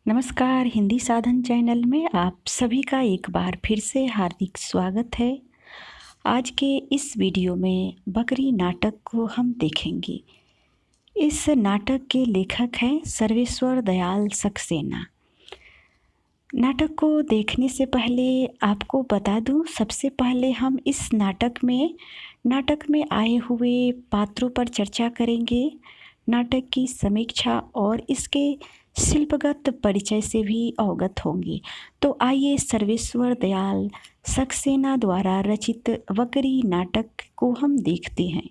नमस्कार। हिंदी साधन चैनल में आप सभी का एक बार फिर से हार्दिक स्वागत है। आज के इस वीडियो में बकरी नाटक को हम देखेंगे। इस नाटक के लेखक हैं सर्वेश्वर दयाल सक्सेना। नाटक को देखने से पहले आपको बता दूं, सबसे पहले हम इस नाटक में आए हुए पात्रों पर चर्चा करेंगे, नाटक की समीक्षा और इसके शिल्पगत परिचय से भी अवगत होंगे। तो आइए सर्वेश्वर दयाल सक्सेना द्वारा रचित बकरी नाटक को हम देखते हैं।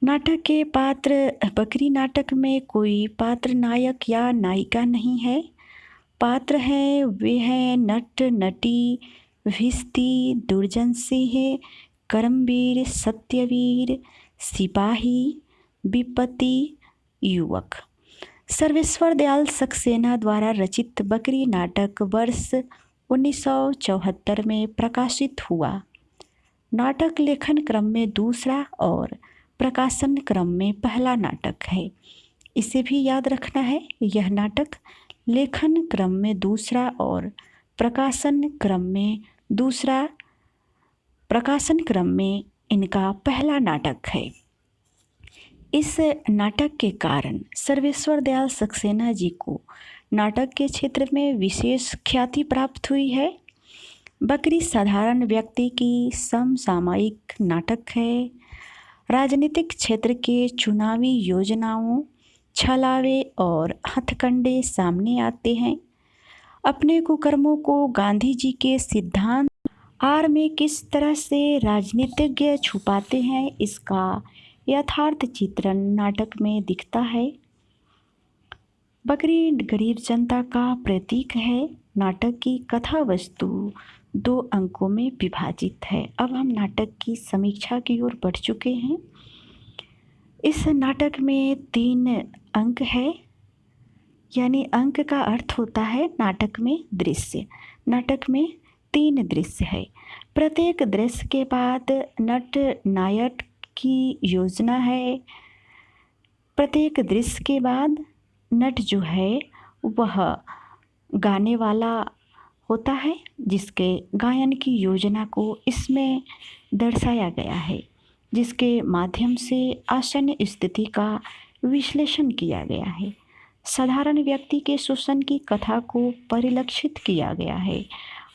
नाटक के पात्र। बकरी नाटक में कोई पात्र नायक या नायिका नहीं है। पात्र हैं वे हैं नट, नटी, भिस्ती, दुर्जन सिंह, करमवीर, सत्यवीर, सिपाही, विपत्ति, युवक। सर्वेश्वर दयाल सक्सेना द्वारा रचित बकरी नाटक वर्ष 1974 में प्रकाशित हुआ। नाटक लेखन क्रम में दूसरा और प्रकाशन क्रम में पहला नाटक है। इसे भी याद रखना है, यह नाटक लेखन क्रम में दूसरा और प्रकाशन क्रम में इनका पहला नाटक है। इस नाटक के कारण सर्वेश्वर दयाल सक्सेना जी को नाटक के क्षेत्र में विशेष ख्याति प्राप्त हुई है। बकरी साधारण व्यक्ति की समसामयिक नाटक है। राजनीतिक क्षेत्र के चुनावी योजनाओं, छलावे और हथकंडे सामने आते हैं। अपने कुकर्मों को गांधी जी के सिद्धांत आड़ में किस तरह से राजनीतिज्ञ छुपाते हैं, इसका यथार्थ चित्रण नाटक में दिखता है। बकरी गरीब जनता का प्रतीक है। नाटक की कथा वस्तु 2 अंकों में विभाजित है। अब हम नाटक की समीक्षा की ओर बढ़ चुके हैं। इस नाटक में 3 अंक है, यानी अंक का अर्थ होता है नाटक में दृश्य। नाटक में 3 दृश्य है। प्रत्येक दृश्य के बाद नट नायक की योजना है। प्रत्येक दृश्य के बाद नट जो है वह गाने वाला होता है, जिसके गायन की योजना को इसमें दर्शाया गया है, जिसके माध्यम से आसन्न स्थिति का विश्लेषण किया गया है। साधारण व्यक्ति के शोषण की कथा को परिलक्षित किया गया है।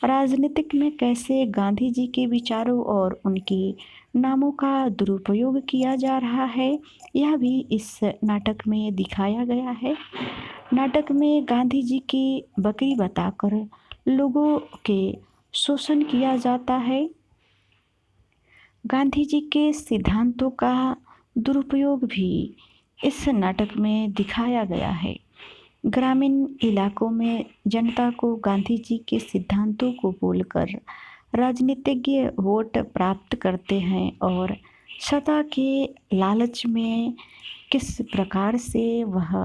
राजनीतिक में कैसे गांधी जी के विचारों और उनके नामों का दुरुपयोग किया जा रहा है, यह भी इस नाटक में दिखाया गया है। नाटक में गांधी जी की बकरी बताकर लोगों के शोषण किया जाता है। गांधी जी के सिद्धांतों का दुरुपयोग भी इस नाटक में दिखाया गया है। ग्रामीण इलाकों में जनता को गांधी जी के सिद्धांतों को बोलकर राजनीतिज्ञ वोट प्राप्त करते हैं और सत्ता के लालच में किस प्रकार से वह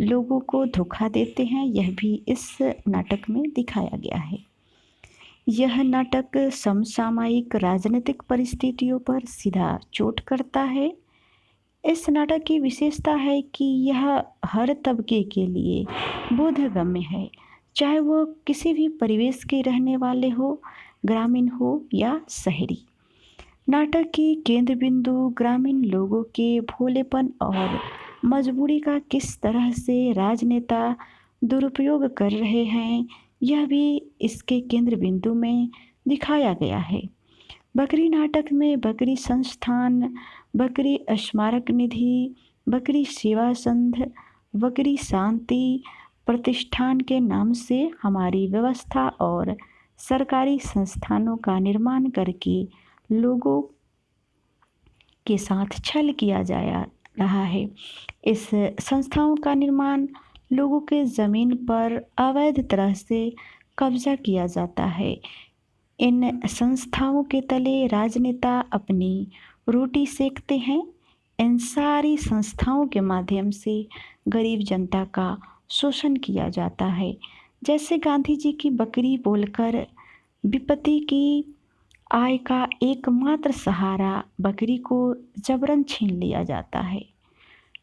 लोगों को धोखा देते हैं, यह भी इस नाटक में दिखाया गया है। यह नाटक समसामयिक राजनीतिक परिस्थितियों पर सीधा चोट करता है। इस नाटक की विशेषता है कि यह हर तबके के लिए बोधगम्य है, चाहे वो किसी भी परिवेश के रहने वाले हो, ग्रामीण हो या शहरी। नाटक की केंद्र बिंदु ग्रामीण लोगों के भोलेपन और मजबूरी का किस तरह से राजनेता दुरुपयोग कर रहे हैं, यह भी इसके केंद्र बिंदु में दिखाया गया है। बकरी नाटक में बकरी संस्थान, बकरी स्मारक निधि, बकरी सेवा संघ, बकरी शांति प्रतिष्ठान के नाम से हमारी व्यवस्था और सरकारी संस्थानों का निर्माण करके लोगों के साथ छल किया जा रहा है। इस संस्थाओं का निर्माण लोगों के ज़मीन पर अवैध तरह से कब्जा किया जाता है। इन संस्थाओं के तले राजनेता अपनी रोटी सेकते हैं। इन सारी संस्थाओं के माध्यम से गरीब जनता का शोषण किया जाता है। जैसे गांधी जी की बकरी बोलकर विपत्ति की आय का एकमात्र सहारा बकरी को जबरन छीन लिया जाता है।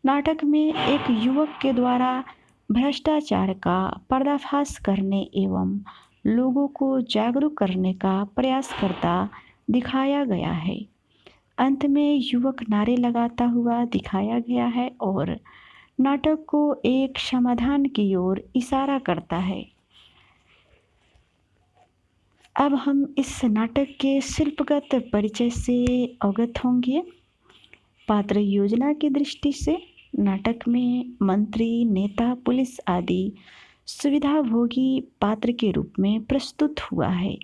नाटक में एक युवक के द्वारा भ्रष्टाचार का पर्दाफाश करने एवं लोगों को जागरूक करने का प्रयास करता दिखाया गया है। अंत में युवक नारे लगाता हुआ दिखाया गया है और नाटक को एक समाधान की ओर इशारा करता है। अब हम इस नाटक के शिल्पगत परिचय से अवगत होंगे। पात्र योजना की दृष्टि से नाटक में मंत्री, नेता, पुलिस आदि सुविधाभोगी पात्र के रूप में प्रस्तुत हुआ है,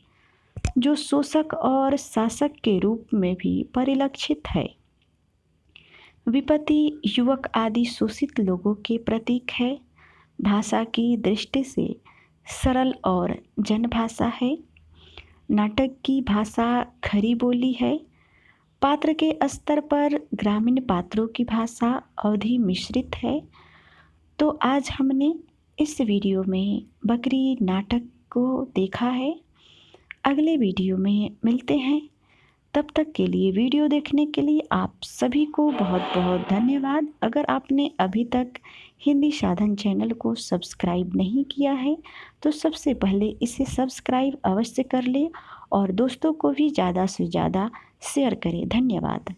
जो शोषक और शासक के रूप में भी परिलक्षित है। विपत्ति, युवक आदि शोषित लोगों के प्रतीक है। भाषा की दृष्टि से सरल और जनभाषा है। नाटक की भाषा खरी बोली है। पात्र के स्तर पर ग्रामीण पात्रों की भाषा अवधि मिश्रित है। तो आज हमने इस वीडियो में बकरी नाटक को देखा है। अगले वीडियो में मिलते हैं। तब तक के लिए वीडियो देखने के लिए आप सभी को बहुत बहुत धन्यवाद। अगर आपने अभी तक हिंदी साधन चैनल को सब्सक्राइब नहीं किया है तो सबसे पहले इसे सब्सक्राइब अवश्य कर लें और दोस्तों को भी ज़्यादा से ज़्यादा शेयर करें। धन्यवाद।